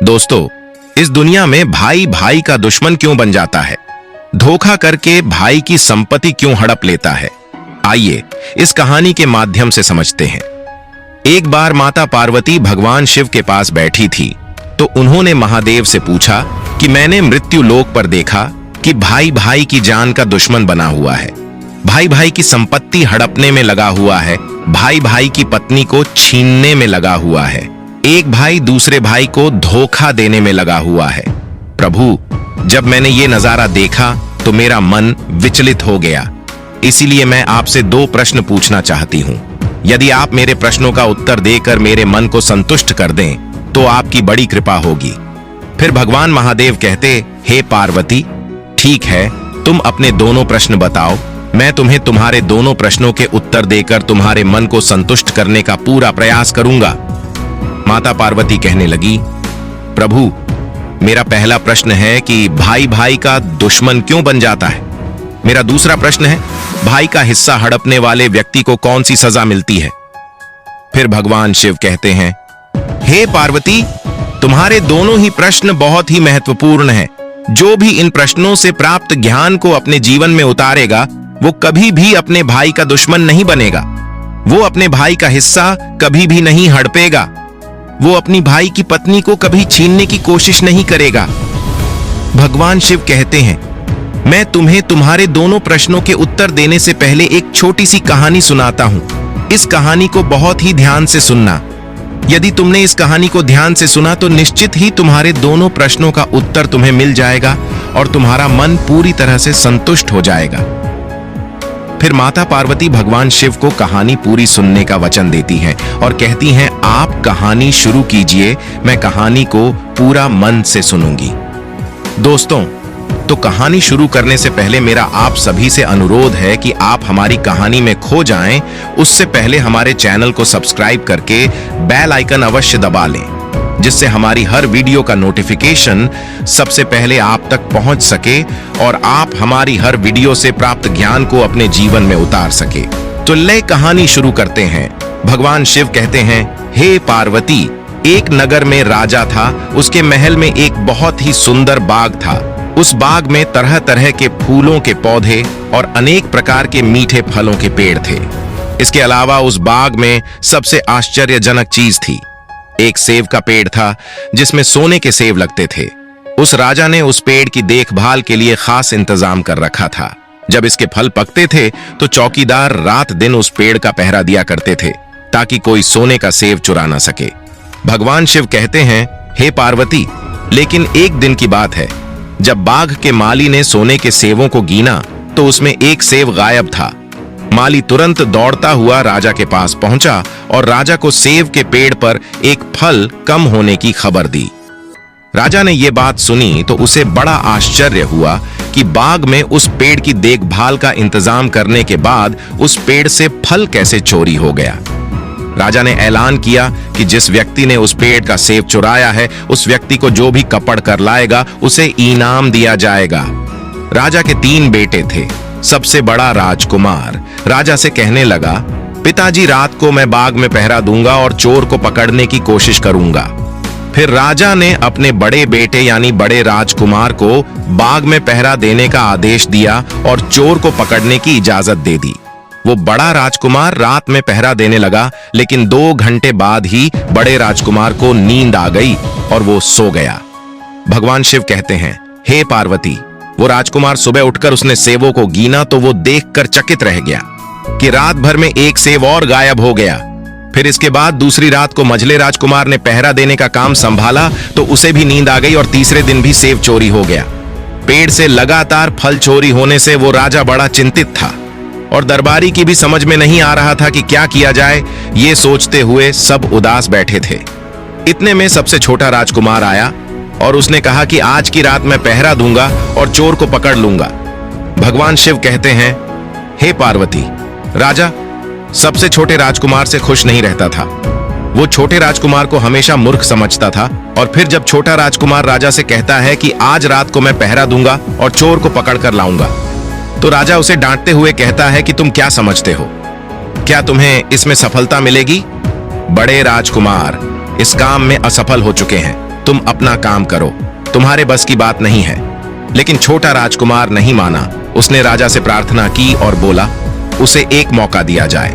दोस्तों, इस दुनिया में भाई भाई का दुश्मन क्यों बन जाता है? धोखा करके भाई की संपत्ति क्यों हड़प लेता है? आइए इस कहानी के माध्यम से समझते हैं। एक बार माता पार्वती भगवान शिव के पास बैठी थी तो उन्होंने महादेव से पूछा कि मैंने मृत्यु लोक पर देखा कि भाई भाई की जान का दुश्मन बना हुआ है, भाई भाई की संपत्ति हड़पने में लगा हुआ है, भाई भाई की पत्नी को छीनने में लगा हुआ है, एक भाई दूसरे भाई को धोखा देने में लगा हुआ है। प्रभु, जब मैंने ये नजारा देखा तो मेरा मन विचलित हो गया। इसीलिए मैं आपसे 2 प्रश्न पूछना चाहती हूँ। यदि आप मेरे प्रश्नों का उत्तर देकर मेरे मन को संतुष्ट कर दें तो आपकी बड़ी कृपा होगी। फिर भगवान महादेव कहते, हे पार्वती, ठीक है, तुम अपने दोनों प्रश्न बताओ, मैं तुम्हें तुम्हारे दोनों प्रश्नों के उत्तर देकर तुम्हारे मन को संतुष्ट करने का पूरा प्रयास करूंगा। माता पार्वती कहने लगी, प्रभु, मेरा पहला प्रश्न है कि भाई भाई का दुश्मन क्यों बन जाता है। मेरा दूसरा प्रश्न है, भाई का हिस्सा हड़पने वाले व्यक्ति को कौन सी सजा मिलती है। फिर भगवान शिव कहते हैं, हे पार्वती, तुम्हारे दोनों ही प्रश्न बहुत ही महत्वपूर्ण हैं। जो भी इन प्रश्नों से प्राप्त ज्ञान को अपने जीवन में उतारेगा वो कभी भी अपने भाई का दुश्मन नहीं बनेगा। वो अपने भाई का हिस्सा कभी भी नहीं हड़पेगा। वो अपनी भाई की पत्नी को कभी छीनने की कोशिश नहीं करेगा। भगवान शिव कहते हैं, मैं तुम्हें तुम्हारे दोनों प्रश्नों के उत्तर देने से पहले एक छोटी सी कहानी सुनाता हूं। इस कहानी को बहुत ही ध्यान से सुनना। यदि तुमने इस कहानी को ध्यान से सुना तो निश्चित ही तुम्हारे दोनों प्रश्नों का उत्तर तुम्हें मिल जाएगा और तुम्हारा मन पूरी तरह से संतुष्ट हो जाएगा। फिर माता पार्वती भगवान शिव को कहानी पूरी सुनने का वचन देती हैं और कहती हैं, आप कहानी शुरू कीजिए, मैं कहानी को पूरा मन से सुनूंगी। दोस्तों, तो कहानी शुरू करने से पहले मेरा आप सभी से अनुरोध है कि आप हमारी कहानी में खो जाएं, उससे पहले हमारे चैनल को सब्सक्राइब करके बेल आइकन अवश्य दबा लें, जिससे हमारी हर वीडियो का नोटिफिकेशन सबसे पहले आप तक पहुंच सके और आप हमारी हर वीडियो से प्राप्त ज्ञान को अपने जीवन में उतार सके। तो ले कहानी शुरू करते हैं। भगवान शिव कहते हैं, हे पार्वती, एक नगर में राजा था। उसके महल में एक बहुत ही सुंदर बाग था। उस बाग में तरह तरह के फूलों के पौधे और अनेक प्रकार के मीठे फलों के पेड़ थे। इसके अलावा उस बाग में सबसे आश्चर्यजनक चीज थी। एक सेब का पेड़ था जिसमें सोने के सेब लगते थे। उस राजा ने उस पेड़ की देखभाल के लिए खास इंतजाम कर रखा था। जब इसके फल पकते थे तो चौकीदार रात दिन उस पेड़ का पहरा दिया करते थे ताकि कोई सोने का सेब चुरा ना सके। भगवान शिव कहते हैं, हे पार्वती, लेकिन एक दिन की बात है, जब बाग के माली ने सोने के सेबों को गिना तो उसमें एक सेब गायब था। माली तुरंत दौड़ता हुआ राजा के पास पहुंचा और राजा को सेब के पेड़ पर एक फल कम होने की खबर दी। राजा ने यह बात सुनी तो उसे बड़ा आश्चर्य हुआ कि बाग में उस पेड़ की देखभाल का इंतजाम करने के बाद उस पेड़ से फल कैसे चोरी हो गया। राजा ने ऐलान किया कि जिस व्यक्ति ने उस पेड़ का सेब चुराया है, उस व्यक्ति को जो भी कपड़ कर लाएगा उसे इनाम दिया जाएगा। राजा के 3 बेटे थे। सबसे बड़ा राजकुमार राजा से कहने लगा, पिताजी, रात को मैं बाग में पहरा दूंगा और चोर को पकड़ने की कोशिश करूंगा। फिर राजा ने अपने बड़े बेटे यानी बड़े राजकुमार को बाग में पहरा देने का आदेश दिया और चोर को पकड़ने की इजाजत दे दी। वो बड़ा राजकुमार रात में पहरा देने लगा, लेकिन 2 घंटे बाद ही बड़े राजकुमार को नींद आ गई और वो सो गया। भगवान शिव कहते हैं, हे पार्वती, वो राजकुमार सुबह उठकर उसने सेबों को गिना तो वो देखकर चकित रह गया कि रात भर में एक सेब और गायब हो गया। फिर इसके बाद दूसरी रात को मझले राजकुमार ने पहरा देने का काम संभाला तो उसे भी नींद आ गई और तीसरे दिन भी सेब चोरी हो गया। पेड़ से लगातार फल चोरी होने से वो राजा बड़ा चिंतित था और दरबारी की भी समझ में नहीं आ रहा था कि क्या किया जाए। ये सोचते हुए सब उदास बैठे थे। इतने में सबसे छोटा राजकुमार आया और उसने कहा कि आज की रात मैं पहरा दूंगा और चोर को पकड़ लूंगा। भगवान शिव कहते हैं, हे पार्वती, राजा सबसे छोटे राजकुमार से खुश नहीं रहता था। वो छोटे राजकुमार को हमेशा मूर्ख समझता था और फिर जब छोटा राजकुमार राजा से कहता है कि आज रात को मैं पहरा दूंगा और चोर को पकड़ कर लाऊंगा, तो राजा उसे डांटते हुए कहता है कि तुम क्या समझते हो, क्या तुम्हें इसमें सफलता मिलेगी? बड़े राजकुमार इस काम में असफल हो चुके हैं। तुम अपना काम करो, तुम्हारे बस की बात नहीं है। लेकिन छोटा राजकुमार नहीं माना। उसने राजा से प्रार्थना की और बोला उसे एक मौका दिया जाए।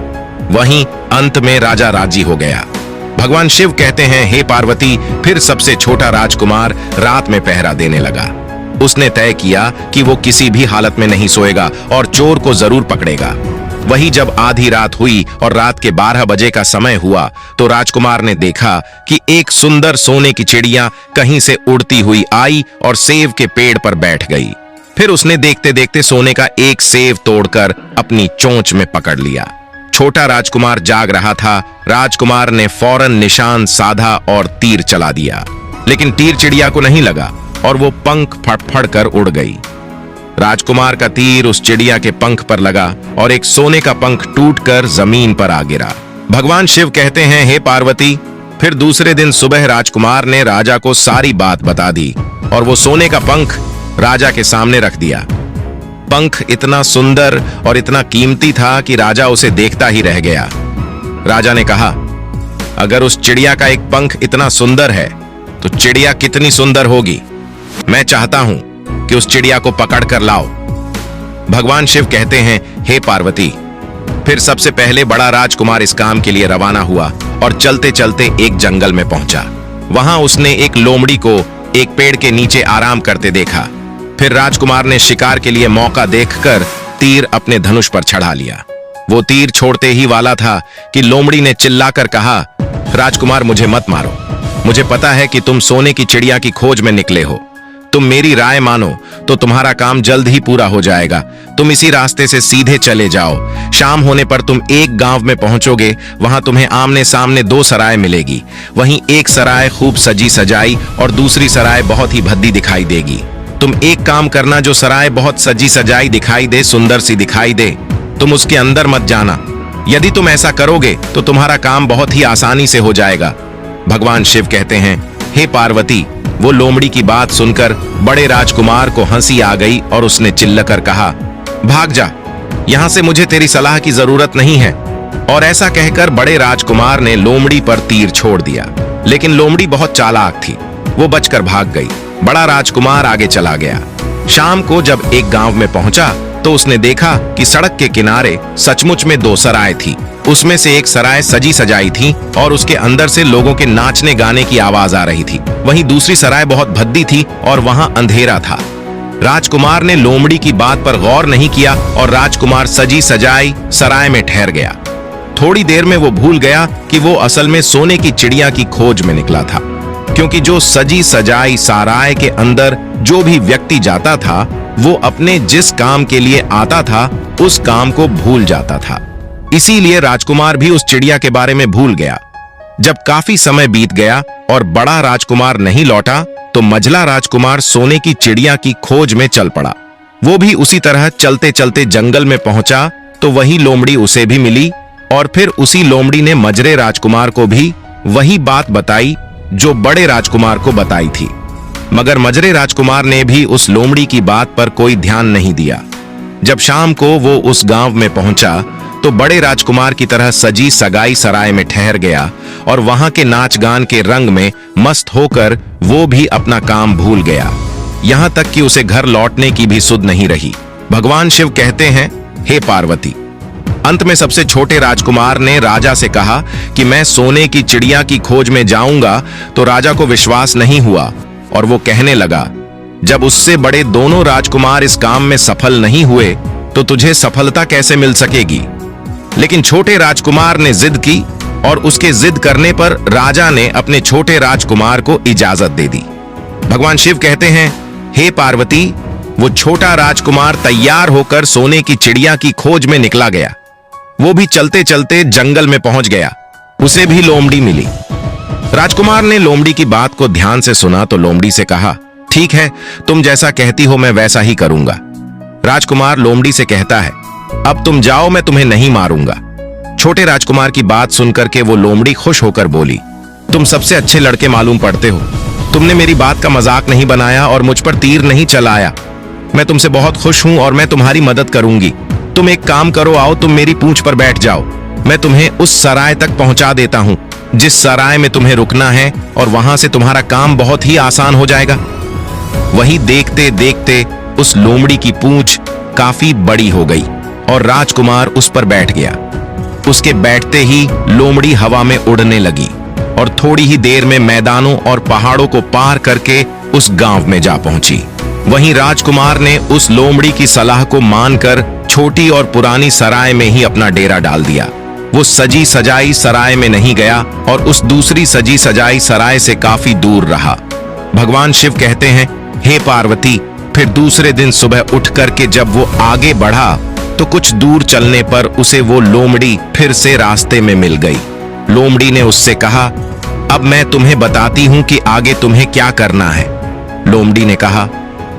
वहीं अंत में राजा राजी हो गया। भगवान शिव कहते हैं, हे पार्वती, फिर सबसे छोटा राजकुमार रात में पहरा देने लगा। उसने तय किया कि वो किसी भी हालत में नहीं सोएगा और चोर को जरूर पकड़ेगा। वही जब आधी रात हुई और रात के 12 बजे का समय हुआ तो राजकुमार ने देखा कि एक सुंदर सोने की चिड़िया कहीं से उड़ती हुई आई और सेव के पेड़ पर बैठ गई। फिर उसने देखते देखते सोने का एक सेव तोड़कर अपनी चोंच में पकड़ लिया। छोटा राजकुमार जाग रहा था। राजकुमार ने फौरन निशान साधा और तीर चला दिया, लेकिन तीर चिड़िया को नहीं लगा और वो पंख फड़फड़ कर उड़ गई। राजकुमार का तीर उस चिड़िया के पंख पर लगा और एक सोने का पंख टूटकर जमीन पर आ गिरा। भगवान शिव कहते हैं, हे पार्वती, फिर दूसरे दिन सुबह राजकुमार ने राजा को सारी बात बता दी और वो सोने का पंख राजा के सामने रख दिया। पंख इतना सुंदर और इतना कीमती था कि राजा उसे देखता ही रह गया। राजा ने कहा, अगर उस चिड़िया का एक पंख इतना सुंदर है तो चिड़िया कितनी सुंदर होगी। मैं चाहता हूं कि उस चिड़िया को पकड़ कर लाओ। भगवान शिव कहते हैं, हे पार्वती, फिर सबसे पहले बड़ा राजकुमार इस काम के लिए रवाना हुआ और चलते चलते एक जंगल में पहुंचा। वहां उसने एक लोमड़ी को एक पेड़ के नीचे आराम करते देखा। फिर राजकुमार ने शिकार के लिए मौका देखकर तीर अपने धनुष पर चढ़ा लिया। वो तीर छोड़ते ही वाला था कि लोमड़ी ने चिल्लाकर कहा, राजकुमार, मुझे मत मारो। मुझे पता है कि तुम सोने की चिड़िया की खोज में निकले हो। तुम मेरी राय मानो तो तुम्हारा काम जल्द ही पूरा हो जाएगा। तुम इसी रास्ते से सीधे चले जाओ। शाम होने पर तुम एक गांव में पहुंचोगे। वहां तुम्हें आमने सामने 2 सराय मिलेगी। वहीं एक सराय खूब सजी सजाई और दूसरी सराय बहुत ही भद्दी दिखाई देगी। तुम एक काम करना, जो सराय बहुत सजी सजाई दिखाई दे, सुंदर सी दिखाई दे, तुम उसके अंदर मत जाना। यदि तुम ऐसा करोगे तो तुम्हारा काम बहुत ही आसानी से हो जाएगा। भगवान शिव कहते हैं, हे पार्वती, वो लोमड़ी की बात सुनकर बड़े राजकुमार को हंसी आ गई और उसने चिल्लाकर कहा, भाग जा, यहां से मुझे तेरी सलाह की जरूरत नहीं है। और ऐसा कहकर बड़े राजकुमार ने लोमड़ी पर तीर छोड़ दिया। लेकिन लोमड़ी बहुत चालाक थी, वो बचकर भाग गई। बड़ा राजकुमार आगे चला गया। शाम को जब एक गांव में पहुंचा तो उसने देखा कि सड़क के किनारे सचमुच में 2 सराय थी। उसमें से एक सराय सजी सजाई थी और उसके अंदर से लोगों के नाचने गाने की आवाज आ रही थी। वहीं दूसरी सराय बहुत भद्दी थी और वहां अंधेरा था। राजकुमार ने लोमड़ी की बात पर गौर नहीं किया और राजकुमार सजी सजाई सराय में ठहर गया। थोड़ी देर में वो भूल गया कि वो असल में सोने की चिड़िया की खोज में निकला था, क्योंकि जो सजी सजाई सराय के अंदर जो भी व्यक्ति जाता था वो अपने जिस काम के लिए आता था उस काम को भूल जाता था। इसीलिए राजकुमार भी उस चिड़िया के बारे में भूल गया। जब काफी समय बीत गया और बड़ा राजकुमार नहीं लौटा तो मझला राजकुमार सोने की चिड़िया की खोज में चल पड़ा। वो भी उसी तरह चलते चलते जंगल में पहुंचा तो वही लोमड़ी उसे भी मिली और फिर उसी लोमड़ी ने मझले राजकुमार को भी वही बात बताई जो बड़े राजकुमार को बताई थी। मगर मझले राजकुमार ने भी उस लोमड़ी की बात पर कोई ध्यान नहीं दिया। जब शाम को वो उस गांव में पहुंचा तो बड़े राजकुमार की तरह सजी सगाई सराय में ठहर गया और वहां के नाच गान के रंग में मस्त होकर वो भी अपना काम भूल गया। यहां तक कि उसे घर लौटने की भी सुध नहीं रही। भगवान शिव कहते हैं, हे पार्वती, अंत में सबसे छोटे राजकुमार ने राजा से कहा कि मैं सोने की चिड़िया की खोज में जाऊंगा। तो राजा को विश्वास नहीं हुआ और वो कहने लगा, जब उससे बड़े दोनों राजकुमार इस काम में सफल नहीं हुए तो तुझे सफलता कैसे मिल सकेगी। लेकिन छोटे राजकुमार ने जिद की और उसके जिद करने पर राजा ने अपने छोटे राजकुमार को इजाजत दे दी। भगवान शिव कहते हैं, हे पार्वती, वो छोटा राजकुमार तैयार होकर सोने की चिड़िया की खोज में निकला गया। वो भी चलते चलते जंगल में पहुंच गया। उसे भी लोमड़ी मिली। राजकुमार ने लोमड़ी की बात को ध्यान से सुना तो लोमड़ी से कहा, ठीक है, तुम जैसा कहती हो मैं वैसा ही करूंगा। राजकुमार लोमड़ी से कहता है, अब तुम जाओ, मैं तुम्हें नहीं मारूंगा। छोटे राजकुमार की बात सुनकर के वो लोमड़ी खुश होकर बोली, तुम सबसे अच्छे लड़के मालूम पड़ते हो। तुमने मेरी बात का मजाक नहीं बनाया और मुझ पर तीर नहीं चलाया। मैं तुमसे बहुत खुश हूं और मैं तुम्हारी मदद करूंगी। तुम एक काम करो, आओ तुम मेरी पूंछ पर बैठ जाओ, मैं तुम्हें उस सराय तक पहुंचा देता हूं जिस सराय में तुम्हें रुकना है, और वहां से तुम्हारा काम बहुत ही आसान हो जाएगा। वहीं देखते देखते उस लोमड़ी की पूंछ काफी बड़ी हो गई और राजकुमार उस पर बैठ गया। उसके बैठते ही लोमड़ी हवा में उड़ने लगी और थोड़ी ही देर में मैदानों और पहाड़ों को पार करके उस गांव में जा पहुंची। वहीं राजकुमार ने उस लोमड़ी की सलाह को मानकर छोटी और पुरानी सराय में ही अपना डेरा डाल दिया। वो सजी सजाई सराय में नहीं गया और उस दूसरी सजी सजाई सराय से काफी दूर रहा। भगवान शिव कहते हैं, हे पार्वती, फिर दूसरे दिन सुबह उठ करके जब वो आगे बढ़ा तो कुछ दूर चलने पर उसे वो लोमड़ी फिर से रास्ते में मिल गई। लोमड़ी ने उससे कहा, अब मैं तुम्हें बताती हूं कि आगे तुम्हें क्या करना है। लोमड़ी ने कहा,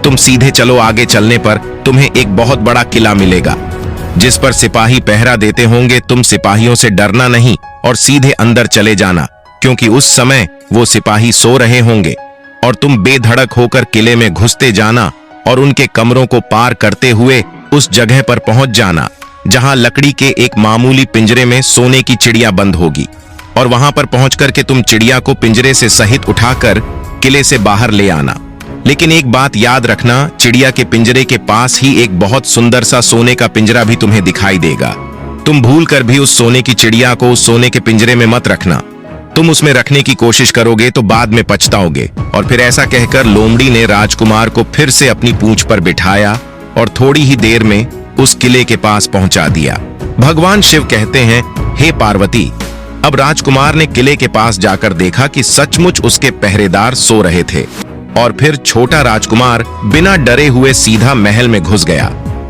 तुम सीधे चलो, आगे चलने पर तुम्हें एक बहुत बड़ा किला मिलेगा जिस पर सिपाही पहरा देते होंगे। तुम सिपाहियों से डरना नहीं और सीधे अंदर चले जाना, क्योंकि उस समय वो सिपाही सो रहे होंगे, और तुम बेधड़क होकर किले में घुसते जाना और उनके कमरों को पार करते हुए उस जगह पर पहुंच जाना जहां लकड़ी के एक मामूली पिंजरे में सोने की चिड़िया बंद होगी, और वहां पर पहुंच करके तुम चिड़िया को पिंजरे से सहित उठाकर किले से बाहर ले आना। लेकिन एक बात याद रखना, चिड़िया के पिंजरे के पास ही एक बहुत सुंदर सा सोने का पिंजरा भी तुम्हें दिखाई देगा। तुम भूल कर भी उस सोने की चिड़िया को उस सोने के पिंजरे में मत रखना। तुम उसमें रखने की कोशिश करोगे तो बाद में पछताओगे। और फिर ऐसा कहकर लोमड़ी ने राजकुमार को फिर से अपनी पूंछ पर बिठाया और थोड़ी ही देर में उस किले के पास पहुंचा दिया। भगवान शिव कहते हैं, हे पार्वती, अब राजकुमार ने किले के पास जाकर देखा कि सचमुच उसके पहरेदार सो रहे थे, और फिर छोटा राजकुमार बिना डरे हुए सीधा महल में घुस गया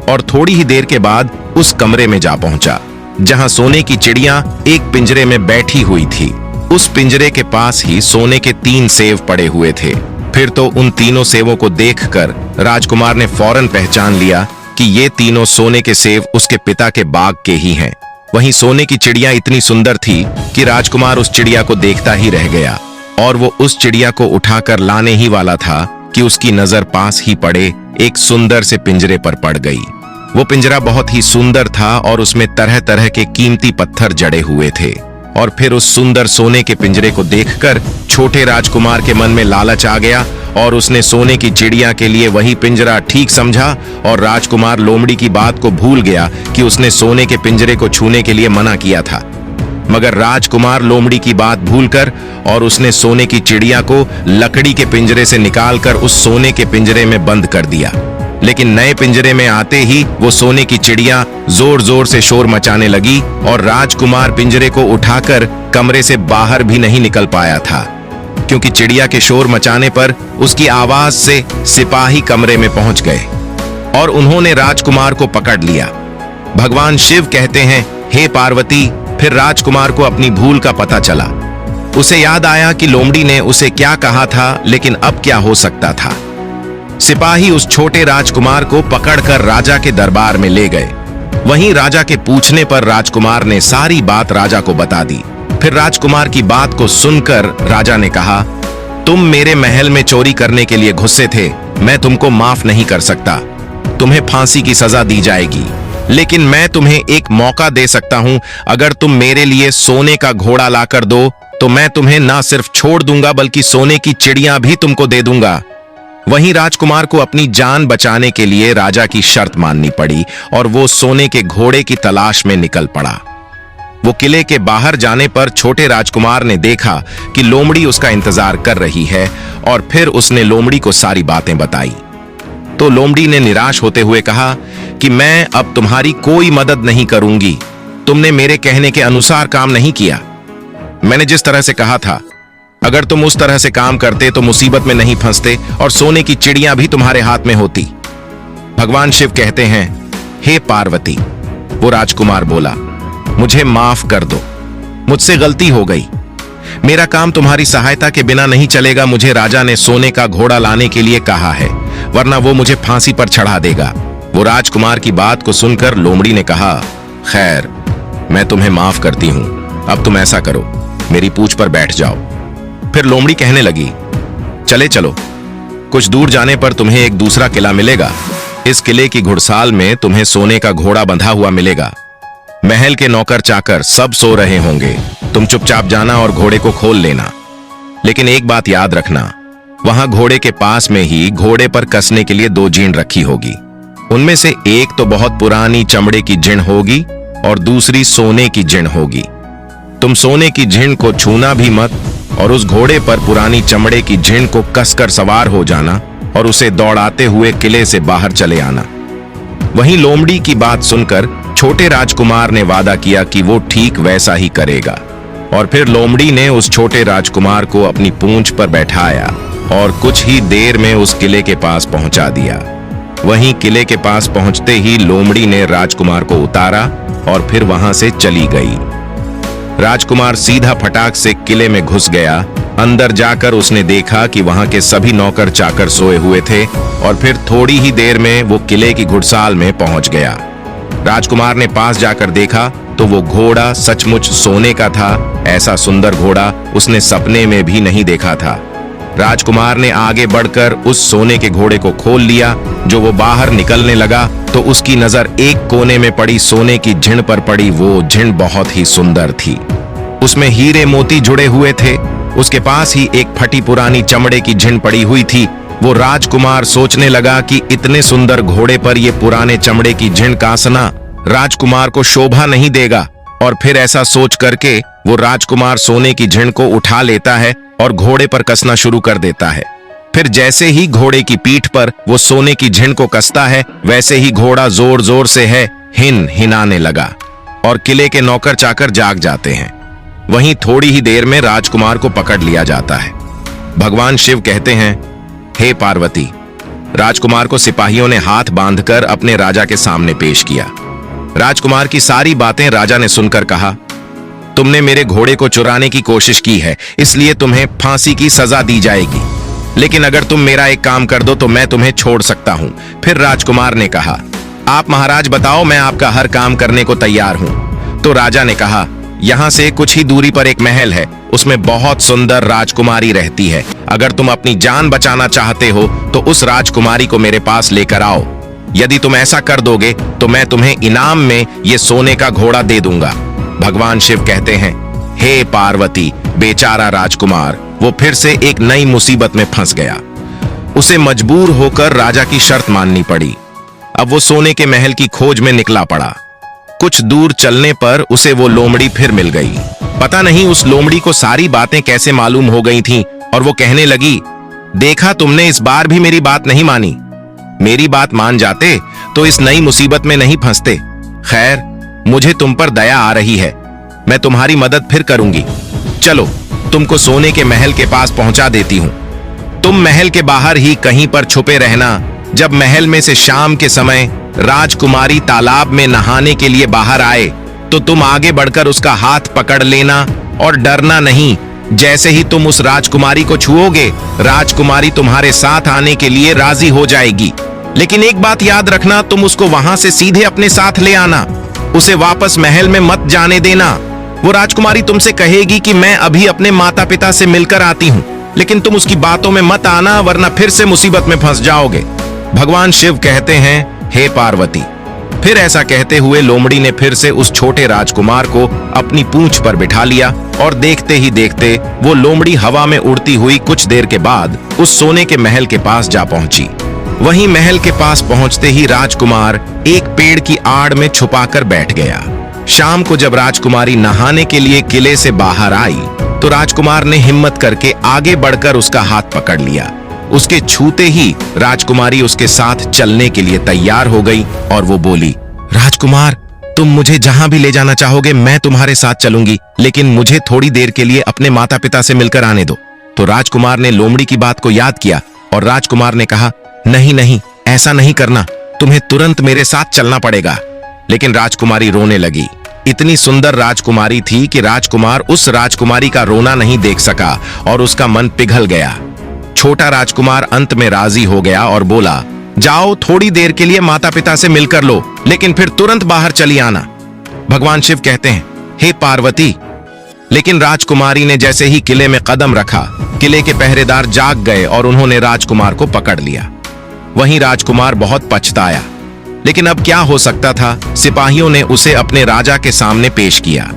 और थोड़ी ही देर के बाद उस कमरे में जा पहुंचा जहां सोने की चिड़िया एक पिंजरे में बैठी हुई थी। उस पिंजरे के पास ही सोने के 3 सेव पड़े हुए थे। फिर तो उन तीनों सेवों को देखकर राजकुमार ने फौरन पहचान लिया कि ये तीनों सोने के सेव उसके पिता के बाग के ही हैं। वहीं सोने की चिड़िया इतनी सुंदर थी कि राजकुमार उस चिड़िया को देखता ही रह गया, और वो उस चिड़िया को उठाकर लाने ही वाला था कि उसकी नजर पास ही पड़े एक सुंदर से पिंजरे पर पड़ गई। वो पिंजरा बहुत ही सुंदर था और उसमें तरह तरह के कीमती पत्थर जड़े हुए थे। और फिर उस सुंदर सोने के पिंजरे को देखकर छोटे राजकुमार के मन में लालच आ गया और उसने सोने की चिड़िया के लिए वही पिंजरा ठीक समझा, और राजकुमार लोमड़ी की बात को भूल गया कि उसने सोने के पिंजरे को छूने के लिए मना किया था। मगर राजकुमार लोमड़ी की बात भूलकर और उसने सोने की चिड़िया को लकड़ी के पिंजरे से निकालकर उस सोने के पिंजरे में बंद कर दिया। लेकिन नए पिंजरे में आते ही वो सोने की चिड़िया जोर जोर से शोर मचाने लगी और राजकुमार पिंजरे को उठाकर कमरे से बाहर भी नहीं निकल पाया था, क्योंकि चिड़िया के शोर मचाने पर उसकी आवाज से सिपाही कमरे में पहुंच गए और उन्होंने राजकुमार को पकड़ लिया। भगवान शिव कहते हैं, हे पार्वती, फिर राजकुमार को अपनी भूल का पता चला। उसे याद आया कि लोमड़ी ने उसे क्या कहा था, लेकिन अब क्या हो सकता था। सिपाही उस छोटे राजकुमार को पकड़कर राजा के दरबार में ले गए। वहीं राजा के पूछने पर राजकुमार ने सारी बात राजा को बता दी। फिर राजकुमार की बात को सुनकर राजा ने कहा, तुम मेरे महल में चोरी करने के लिए घुसे थे, मैं तुमको माफ नहीं कर सकता। तुम्हें फांसी की सजा दी जाएगी, लेकिन मैं तुम्हें एक मौका दे सकता हूं। अगर तुम मेरे लिए सोने का घोड़ा लाकर दो तो मैं तुम्हें ना सिर्फ छोड़ दूंगा बल्कि सोने की चिड़िया भी तुमको दे दूंगा। वहीं राजकुमार को अपनी जान बचाने के लिए राजा की शर्त माननी पड़ी और वो सोने के घोड़े की तलाश में निकल पड़ा। वो किले के बाहर जाने पर छोटे राजकुमार ने देखा कि लोमड़ी उसका इंतजार कर रही है, और फिर उसने लोमड़ी को सारी बातें बताई। तो लोमड़ी ने निराश होते हुए कहा कि मैं अब तुम्हारी कोई मदद नहीं करूंगी। तुमने मेरे कहने के अनुसार काम नहीं किया। मैंने जिस तरह से कहा था, अगर तुम उस तरह से काम करते तो मुसीबत में नहीं फंसते और सोने की चिड़िया भी तुम्हारे हाथ में होती। भगवान शिव कहते हैं, हे पार्वती, वो राजकुमार बोला, मुझे माफ कर दो, मुझसे गलती हो गई। मेरा काम तुम्हारी सहायता के बिना नहीं चलेगा। मुझे राजा ने सोने का घोड़ा लाने के लिए कहा है, वरना वो मुझे फांसी पर चढ़ा देगा। वो राजकुमार की बात को सुनकर लोमड़ी ने कहा, खैर, मैं तुम्हें माफ करती हूं। अब तुम ऐसा करो, मेरी पूंछ पर बैठ जाओ। फिर लोमड़ी कहने लगी, चले चलो, कुछ दूर जाने पर तुम्हें एक दूसरा किला मिलेगा। इस किले की घुड़साल में तुम्हें सोने का घोड़ा बंधा हुआ मिलेगा। महल के नौकर चाकर सब सो रहे होंगे, तुम चुपचाप जाना और घोड़े को खोल लेना। लेकिन एक बात याद रखना, वहां घोड़े के पास में ही घोड़े पर कसने के लिए 2 जीण रखी होगी। उनमें से एक तो बहुत पुरानी चमड़े की जीण होगी और दूसरी सोने की जीण होगी। तुम सोने की जीण को छूना भी मत और उस घोड़े पर पुरानी चमड़े की जीण को कसकर सवार हो जाना और उसे दौड़ाते हुए किले से बाहर चले आना। वहीं लोमड़ी की बात सुनकर छोटे राजकुमार ने वादा किया कि वो ठीक वैसा ही करेगा। और फिर लोमड़ी ने उस छोटे राजकुमार को अपनी पूंछ पर बैठाया और कुछ ही देर में उस किले के पास पहुंचा दिया। वहीं किले के पास पहुंचते ही लोमड़ी ने राजकुमार को उतारा और फिर वहां से चली गई। राजकुमार सीधा फटाक से किले में घुस गया। अंदर जाकर उसने देखा कि वहां के सभी नौकर चाकर सोए हुए थे और फिर थोड़ी ही देर में वो किले की घुड़साल में पहुंच गया। राजकुमार ने पास जाकर देखा तो वो घोड़ा सचमुच सोने का था। ऐसा सुंदर घोड़ा उसने सपने में भी नहीं देखा था। राजकुमार ने आगे बढ़कर उस सोने के घोड़े को खोल लिया। जो वो बाहर निकलने लगा तो उसकी नजर एक कोने में पड़ी सोने की झिण पर पड़ी। वो झिण बहुत ही सुंदर थी, उसमें हीरे मोती जुड़े हुए थे। उसके पास ही एक फटी पुरानी चमड़े की झिण पड़ी हुई थी। वो राजकुमार सोचने लगा कि इतने सुंदर घोड़े पर ये पुराने चमड़े की झिण कासना राजकुमार को शोभा नहीं देगा। और फिर ऐसा सोच करके वो राजकुमार सोने की झिण को उठा लेता है और घोड़े पर कसना शुरू कर देता है। फिर जैसे ही घोड़े की पीठ पर वो सोने की झिण को कसता है, वैसे ही घोड़ा जोर जोर से हिनाने लगा और किले के नौकर चाकर जाग जाते हैं। वहीं थोड़ी ही देर में राजकुमार को पकड़ लिया जाता है। भगवान शिव कहते हैं, हे पार्वती। राजकुमार को सिपाहियों ने हाथ बांधकर अपने राजा के सामने पेश किया। राजकुमार की सारी बातें राजा ने सुनकर कहा, तुमने मेरे घोड़े को चुराने की कोशिश की है, इसलिए तुम्हें फांसी की सजा दी जाएगी। लेकिन अगर तुम मेरा एक काम कर दो तो मैं तुम्हें छोड़ सकता हूं। फिर राजकुमार ने कहा, आप महाराज बताओ, मैं आपका हर काम करने को तैयार हूं। तो राजा ने कहा, यहां से कुछ ही दूरी पर एक महल है, उसमें बहुत सुंदर राजकुमारी रहती है। अगर तुम अपनी जान बचाना चाहते हो तो उस राजकुमारी को मेरे पास लेकर आओ। यदि तुम ऐसा कर दोगे तो मैं तुम्हें इनाम में ये सोने का घोड़ा दे दूंगा। भगवान शिव कहते हैं, हे पार्वती, बेचारा राजकुमार वो फिर से एक नई मुसीबत में फंस गया। उसे मजबूर होकर राजा की शर्त माननी पड़ी। अब वो सोने के महल की खोज में निकला पड़ा। कुछ दूर चलने पर उसे वो लोमड़ी फिर मिल गई। पता नहीं उस लोमड़ी को सारी बातें कैसे मालूम हो गई थीं और वो कहने लगी, देखा तुमने, इस बार भी मेरी बात नहीं मानी। मेरी बात मान जाते तो इस नई मुसीबत में नहीं फंसते। खैर, मुझे तुम पर दया आ रही है, मैं तुम्हारी मदद फिर करूंगी। चलो, तुमको सोने के महल के पास पहुंचा देती हूं। तुम महल के बाहर ही कहीं पर छुपे रहना। जब महल में से शाम के समय राजकुमारी तालाब में नहाने के लिए बाहर आए तो तुम आगे बढ़कर उसका हाथ पकड़ लेना और डरना नहीं। जैसे ही तुम उस राजकुमारी को छुओगे, राजकुमारी तुम्हारे साथ आने के लिए राजी हो जाएगी। लेकिन एक बात याद रखना, तुम उसको वहां से सीधे अपने साथ ले आना। उसे वापस महल में मत जाने देना। वो राजकुमारी तुमसे कहेगी कि मैं अभी अपने माता पिता से मिलकर आती हूं, लेकिन तुम उसकी बातों में मत आना, वरना फिर से मुसीबत में फंस जाओगे। भगवान शिव कहते हैं, हे पार्वती। फिर ऐसा कहते हुए लोमड़ी ने फिर से उस छोटे राजकुमार को अपनी पूंछ पर बिठा लिया और देखते ही देखते वो लोमड़ी हवा में उड़ती हुई कुछ देर के बाद उस सोने के महल के पास जा पहुंची। वहीं महल के पास पहुंचते ही राजकुमार एक पेड़ की आड़ में छुपाकर बैठ गया। शाम को जब राजकुमारी नहाने के लिए किले से बाहर आई तो राजकुमार ने हिम्मत करके आगे बढ़कर उसका हाथ पकड़ लिया। उसके छूते ही राजकुमारी उसके साथ चलने के लिए तैयार हो गई और वो बोली, राजकुमार, तुम मुझे जहां भी ले जाना चाहोगे मैं तुम्हारे साथ चलूंगी, लेकिन मुझे थोड़ी देर के लिए अपने माता पिता से मिलकर आने दो। तो राजकुमार ने लोमड़ी की बात को याद किया और राजकुमार ने कहा, नहीं नहीं, ऐसा नहीं करना, तुम्हें तुरंत मेरे साथ चलना पड़ेगा। लेकिन राजकुमारी रोने लगी। इतनी सुंदर राजकुमारी थी कि राजकुमार उस राजकुमारी का रोना नहीं देख सका और उसका मन पिघल गया। छोटा राजकुमार अंत में राजी हो गया और बोला, जाओ, थोड़ी देर के लिए माता पिता से मिलकर लो, लेकिन फिर तुरंत बाहर चली आना। भगवान शिव कहते हैं, हे पार्वती। लेकिन राजकुमारी ने जैसे ही किले में कदम रखा, किले के पहरेदार जाग गए और उन्होंने राजकुमार को पकड़ लिया। वहीं राजकुमार बहुत पछताया। लेकिन अब क्या हो सकता था। सिपाहियों ने उसे अपने राजा के सामने पेश किया।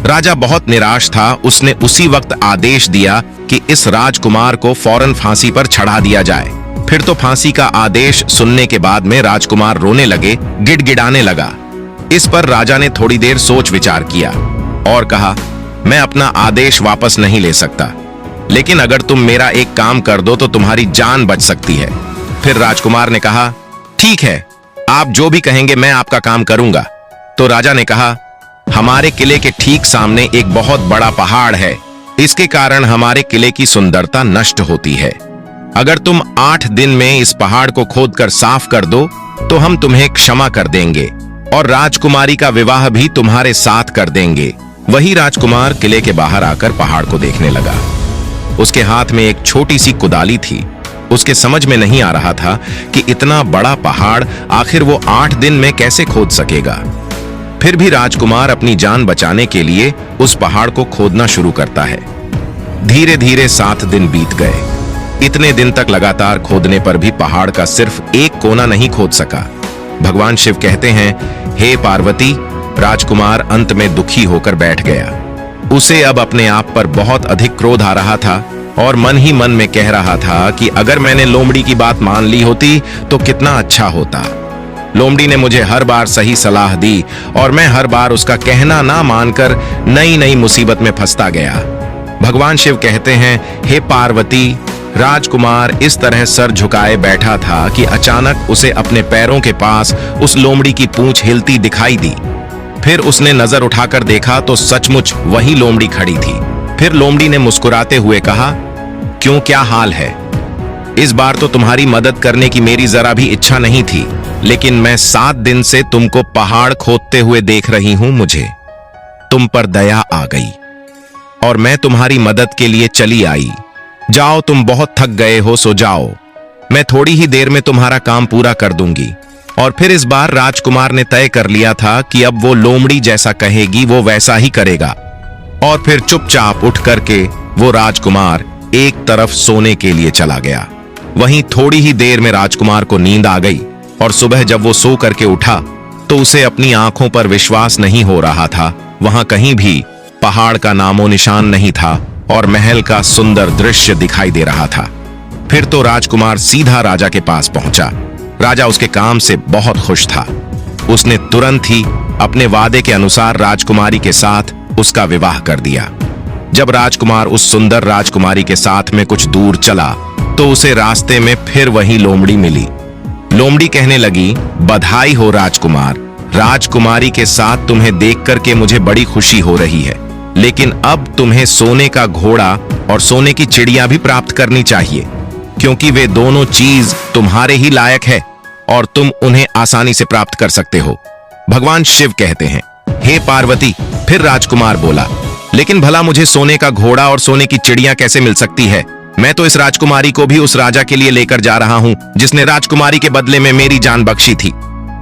राजा बहुत निराश था। उसने उसी वक्त आदेश दिया कि इस राजकुमार को फौरन फांसी पर चढ़ा दिया जाए। फिर तो फांसी का आदेश सुनने के बाद में राजकुमार रोने लगे, गिड़गिड़ाने लगा। इस पर राजा ने थोड़ी देर सोच विचार किया और कहा, मैं अपना आदेश वापस नहीं ले सकता, लेकिन अगर तुम मेरा एक काम कर दो तो तुम्हारी जान बच सकती है। फिर राजकुमार ने कहा, ठीक है, आप जो भी कहेंगे मैं आपका काम करूंगा। तो राजा ने कहा, हमारे किले के ठीक सामने एक बहुत बड़ा पहाड़ है। इसके कारण हमारे किले की सुंदरता नष्ट होती है। अगर तुम 8 दिन में इस पहाड़ को खोदकर साफ कर दो तो हम तुम्हें क्षमा कर देंगे और राजकुमारी का विवाह भी तुम्हारे साथ कर देंगे। वही राजकुमार किले के बाहर आकर पहाड़ को देखने लगा। उसके हाथ में एक छोटी सी कुदाली थी। उसके समझ में नहीं आ रहा था कि इतना बड़ा पहाड़ आखिर वो 8 दिन में कैसे खोद सकेगा। फिर भी राजकुमार अपनी जान बचाने के लिए उस पहाड़ को खोदना शुरू करता है। धीरे धीरे 7 दिन बीत गए। इतने दिन तक लगातार खोदने पर भी पहाड़ का सिर्फ एक कोना नहीं खोद सका। भगवान शिव कहते हैं, हे पार्वती, राजकुमार अंत में दुखी होकर बैठ गया। उसे अब अपने आप पर बहुत अधिक क्रोध आ रहा था और मन ही मन में कह रहा था कि अगर मैंने लोमड़ी की बात मान ली होती तो कितना अच्छा होता। लोमड़ी ने मुझे हर बार सही सलाह दी और मैं हर बार उसका कहना ना मानकर नई नई मुसीबत में फंसता गया। भगवान शिव कहते हैं, हे पार्वती, राजकुमार इस तरह सर झुकाए बैठा था कि अचानक उसे अपने पैरों के पास उस लोमड़ी की पूंछ हिलती दिखाई दी। फिर उसने नजर उठाकर देखा तो सचमुच वही लोमड़ी खड़ी थी। फिर लोमड़ी ने मुस्कुराते हुए कहा, क्यों, क्या हाल है? इस बार तो तुम्हारी मदद करने की मेरी जरा भी इच्छा नहीं थी, लेकिन मैं 7 दिन से तुमको पहाड़ खोदते हुए देख रही हूं। मुझे तुम पर दया आ गई और मैं तुम्हारी मदद के लिए चली आई। जाओ, तुम बहुत थक गए हो, सो जाओ। मैं थोड़ी ही देर में तुम्हारा काम पूरा कर दूंगी। और फिर इस बार राजकुमार ने तय कर लिया था कि अब वो लोमड़ी जैसा कहेगी वो वैसा ही करेगा। और फिर चुपचाप उठ करके वो राजकुमार एक तरफ सोने के लिए चला गया। वहीं थोड़ी ही देर में राजकुमार को नींद आ गई और सुबह जब वो सो करके उठा तो उसे अपनी आंखों पर विश्वास नहीं हो रहा था। वहां कहीं भी पहाड़ का नामो निशान नहीं था और महल का सुंदर दृश्य दिखाई दे रहा था। फिर तो राजकुमार सीधा राजा के पास पहुंचा। राजा उसके काम से बहुत खुश था। उसने तुरंत ही अपने वादे के अनुसार राजकुमारी के साथ उसका विवाह कर दिया। जब राजकुमार उस सुंदर राजकुमारी के साथ में कुछ दूर चला तो उसे रास्ते में फिर वही लोमड़ी मिली। लोमड़ी कहने लगी, बधाई हो राजकुमार, राजकुमारी के साथ तुम्हें देख करके मुझे बड़ी खुशी हो रही है, लेकिन अब तुम्हें सोने का घोड़ा और सोने की चिड़िया भी प्राप्त करनी चाहिए, क्योंकि वे दोनों चीज तुम्हारे ही लायक है और तुम उन्हें आसानी से प्राप्त कर सकते हो। भगवान शिव कहते हैं, हे पार्वती। फिर राजकुमार बोला, लेकिन भला मुझे सोने का घोड़ा और सोने की चिड़िया कैसे मिल सकती है? मैं तो इस राजकुमारी को भी उस राजा के लिए लेकर जा रहा हूं जिसने राजकुमारी के बदले में मेरी जान बख्शी थी।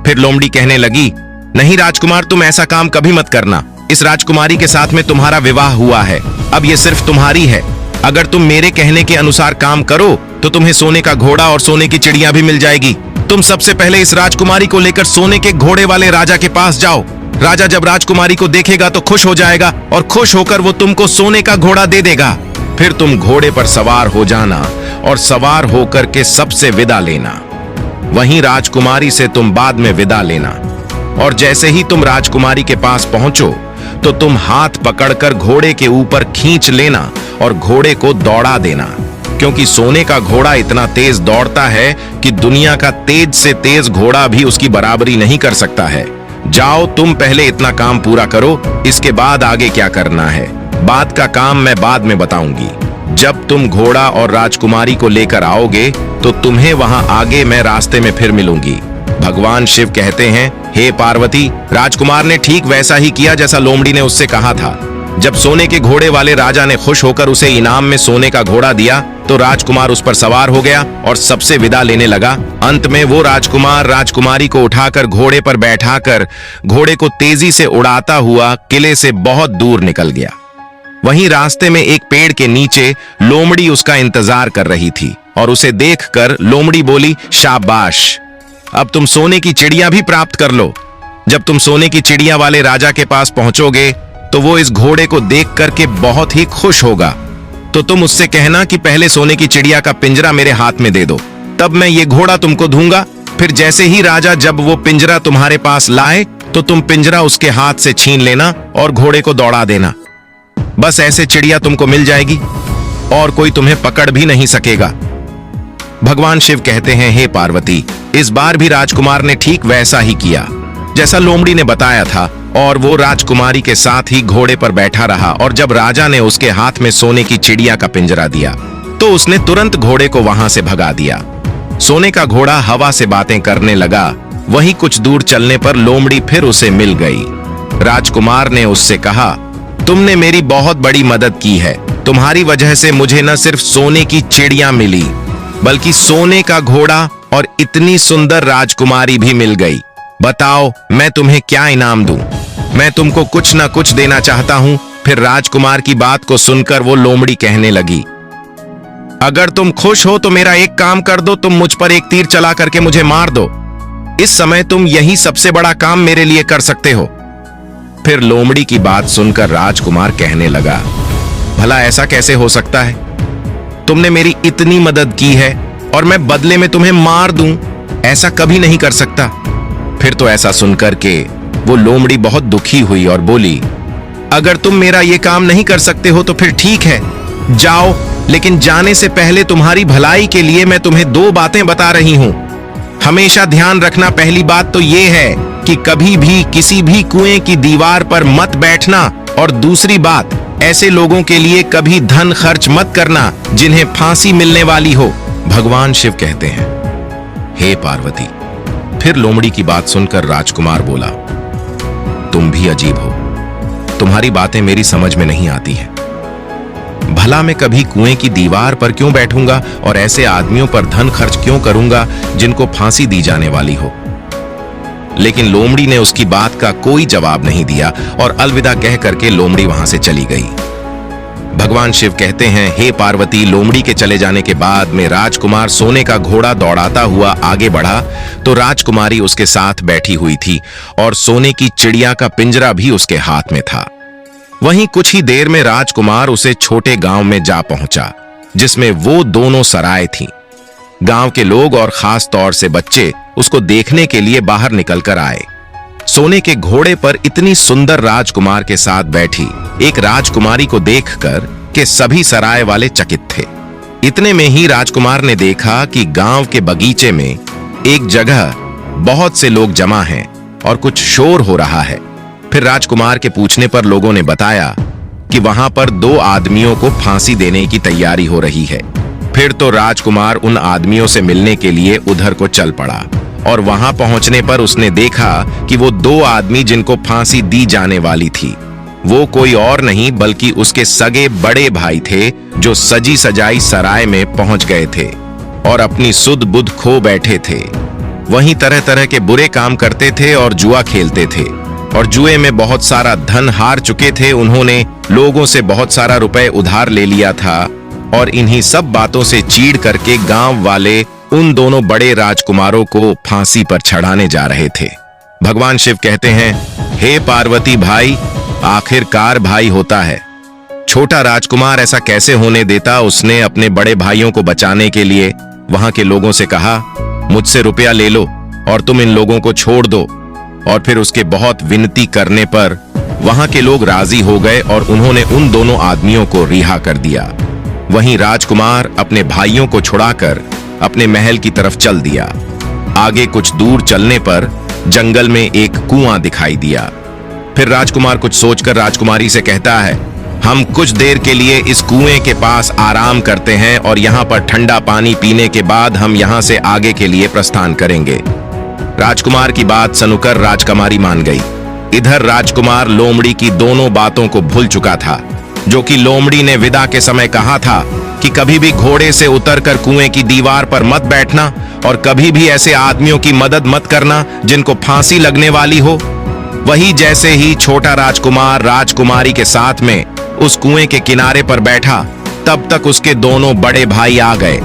फिर लोमड़ी कहने लगी, नहीं राजकुमार, तुम ऐसा काम कभी मत करना। इस राजकुमारी के साथ में तुम्हारा विवाह हुआ है, अब ये सिर्फ तुम्हारी है। अगर तुम मेरे कहने के अनुसार काम करो तो तुम्हें सोने का घोड़ा और सोने की चिड़िया भी मिल जाएगी। तुम सबसे पहले इस राजकुमारी को लेकर सोने के घोड़े वाले राजा के पास जाओ। राजा जब राजकुमारी को देखेगा तो खुश हो जाएगा और खुश होकर वो तुमको सोने का घोड़ा दे देगा। फिर तुम घोड़े पर सवार हो जाना और सवार होकर के सबसे विदा लेना। वहीं राजकुमारी से तुम बाद में विदा लेना। और जैसे ही तुम राजकुमारी के पास पहुंचो तो तुम हाथ पकड़कर घोड़े के ऊपर खींच लेना और घोड़े को दौड़ा देना, क्योंकि सोने का घोड़ा इतना तेज दौड़ता है कि दुनिया का तेज से तेज घोड़ा भी उसकी बराबरी नहीं कर सकता है। जाओ, तुम पहले इतना काम पूरा करो, इसके बाद आगे क्या करना है बाद का काम मैं बाद में बताऊंगी। जब तुम घोड़ा और राजकुमारी को लेकर आओगे तो तुम्हें वहां आगे मैं रास्ते में फिर मिलूंगी। भगवान शिव कहते हैं, हे पार्वती, राजकुमार ने ठीक वैसा ही किया जैसा लोमड़ी ने उससे कहा था। जब सोने के घोड़े वाले राजा ने खुश होकर उसे इनाम में सोने का घोड़ा दिया तो राजकुमार उस पर सवार हो गया और सबसे विदा लेने लगा। अंत में वो राजकुमार राजकुमारी को उठाकर घोड़े पर बैठाकर घोड़े को तेजी से उड़ाता हुआ किले से बहुत दूर निकल गया। वहीं रास्ते में एक पेड़ के नीचे लोमड़ी उसका इंतजार कर रही थी और उसे देखकर लोमड़ी बोली, शाबाश, अब तुम सोने की चिड़िया भी प्राप्त कर लो। जब तुम सोने की चिड़िया वाले राजा के पास पहुंचोगे तो वो इस घोड़े को देख करके बहुत ही खुश होगा। तो तुम उससे कहना कि पहले सोने की चिड़िया का पिंजरा मेरे हाथ में दे दो, तब मैं ये घोड़ा तुमको दूंगा। फिर जैसे ही राजा जब वो पिंजरा तुम्हारे पास लाए तो तुम पिंजरा उसके हाथ से छीन लेना और घोड़े को दौड़ा देना। बस ऐसे चिड़िया तुमको मिल जाएगी और कोई तुम्हें पकड़ भी नहीं सकेगा। भगवान शिव कहते हैं, हे पार्वती, इस बार भी राजकुमार ने ठीक वैसा ही किया जैसा लोमड़ी ने बताया था, और वो राजकुमारी के साथ ही घोड़े पर बैठा रहा। और जब राजा ने उसके हाथ में सोने की चिड़िया का पिंजरा दिया तो उसने तुरंत घोड़े को वहां से भगा दिया। सोने का घोड़ा हवा से बातें करने लगा। वहीं कुछ दूर चलने पर लोमड़ी फिर उसे मिल गई। राजकुमार ने उससे कहा, तुमने मेरी बहुत बड़ी मदद की है। तुम्हारी वजह से मुझे न सिर्फ सोने की चिड़िया मिली बल्कि सोने का घोड़ा और इतनी सुंदर राजकुमारी भी मिल गई। बताओ मैं तुम्हें क्या इनाम दूं? मैं तुमको कुछ न कुछ देना चाहता हूं। फिर राजकुमार की बात को सुनकर वो लोमड़ी कहने लगी, अगर तुम खुश हो तो मेरा एक काम कर दो, तुम मुझ पर एक तीर चला करके मुझे मार दो। इस समय तुम यही सबसे बड़ा काम मेरे लिए कर सकते हो। फिर लोमड़ी की बात सुनकर राजकुमार कहने लगा, भला ऐसा कैसे हो सकता है? तुमने मेरी इतनी मदद की है और मैं बदले में तुम्हें मार दूं? ऐसा कभी नहीं कर सकता। फिर तो ऐसा सुनकर के वो लोमड़ी बहुत दुखी हुई और बोली, अगर तुम मेरा ये काम नहीं कर सकते हो तो फिर ठीक है, जाओ, लेकिन जाने से पहले तुम्हारी भलाई के लिए मैं तुम्हें दो बातें बता रही हूं। हमेशा ध्यान रखना। पहली बात तो ये है कि कभी भी किसी भी कुएं की दीवार पर मत बैठना, और दूसरी बात, ऐसे लोगों के लिए कभी धन खर्च मत करना जिन्हें फांसी मिलने वाली हो। भगवान शिव कहते हैं, हे पार्वती। फिर लोमड़ी की बात सुनकर राजकुमार बोला, तुम भी अजीब हो, तुम्हारी बातें मेरी समझ में नहीं आती हैं। भला मैं कभी कुएं की दीवार पर क्यों बैठूंगा और ऐसे आदमियों पर धन खर्च क्यों करूंगा जिनको फांसी दी जाने वाली हो? लेकिन लोमड़ी ने उसकी बात का कोई जवाब नहीं दिया और अलविदा कह करके लोमड़ी वहां से चली गई। भगवान शिव कहते हैं, हे पार्वती, लोमड़ी के चले जाने के बाद में राजकुमार सोने का घोड़ा दौड़ाता हुआ आगे बढ़ा तो राजकुमारी उसके साथ बैठी हुई थी और सोने की चिड़िया का पिंजरा भी उसके हाथ में था। वहीं कुछ ही देर में राजकुमार उसे छोटे गांव में जा पहुंचा जिसमें वो दोनों सराय थीं। गांव के लोग और खास तौर से बच्चे उसको देखने के लिए बाहर निकल कर आए। सोने के घोड़े पर इतनी सुंदर राजकुमार के साथ बैठी एक राजकुमारी को देखकर के सभी सराय वाले चकित थे। इतने में ही राजकुमार ने देखा कि गांव के बगीचे में एक जगह बहुत से लोग जमा हैं और कुछ शोर हो रहा है। फिर राजकुमार के पूछने पर लोगों ने बताया कि वहां पर दो आदमियों को फांसी देने की तैयारी हो रही है। फिर तो राजकुमार उन आदमियों से मिलने के लिए उधर को चल पड़ा और वहां पहुंचने पर उसने देखा कि वो दो आदमी जिनको फांसी दी जाने वाली थी वो कोई और नहीं बल्कि उसके सगे बड़े भाई थे जो सजी सजाई सराय में पहुंच गए थे और अपनी सुध बुध खो बैठे थे। वहीं तरह तरह के बुरे काम करते थे और जुआ खेलते थे और जुए में बहुत सारा धन हार चुके थे। उन्होंने लोगों से बहुत सारा रुपए उधार ले लिया था और इन्हीं सब बातों से चीड़ करके गांव वाले उन दोनों बड़े राजकुमारों को फांसी पर चढ़ाने जा रहे थे। भगवान शिव कहते हैं, हे पार्वती भाई, आखिरकार भाई होता है। छोटा राजकुमार ऐसा कैसे होने देता? उसने अपने बड़े भाइयों को बचाने के लिए वहां के लोगों से कहा, मुझसे रुपया ले लो और तुम इन लोगों को छोड़ दो। और फिर उसके बहुत विनती करने पर वहां के लोग राजी हो गए और उन्होंने उन दोनों आदमियों को रिहा कर दिया। वहीं राजकुमार अपने भाइयों को छुड़ाकर अपने महल की तरफ चल दिया। आगे कुछ दूर चलने पर जंगल में एक कुआं दिखाई दिया। फिर राजकुमार कुछ सोचकर राजकुमारी से कहता है, हम कुछ देर के लिए इस कुएं के पास आराम करते हैं और यहाँ पर ठंडा पानी पीने के बाद हम यहाँ से आगे के लिए प्रस्थान करेंगे। राजकुमार की बात सुनकर राजकुमारी मान गई। इधर राजकुमार लोमड़ी की दोनों बातों को भूल चुका था, जो कि लोमड़ी ने विदा के समय कहा था कि कभी भी घोड़े से उतरकर कुएं की दीवार पर मत बैठना और कभी भी ऐसे आदमियों की मदद मत करना जिनको फांसी लगने वाली हो। वही जैसे ही छोटा राजकुमार राजकुमारी के साथ में उस कुएं के किनारे पर बैठा, तब तक उसके दोनों बड़े भाई आ गए।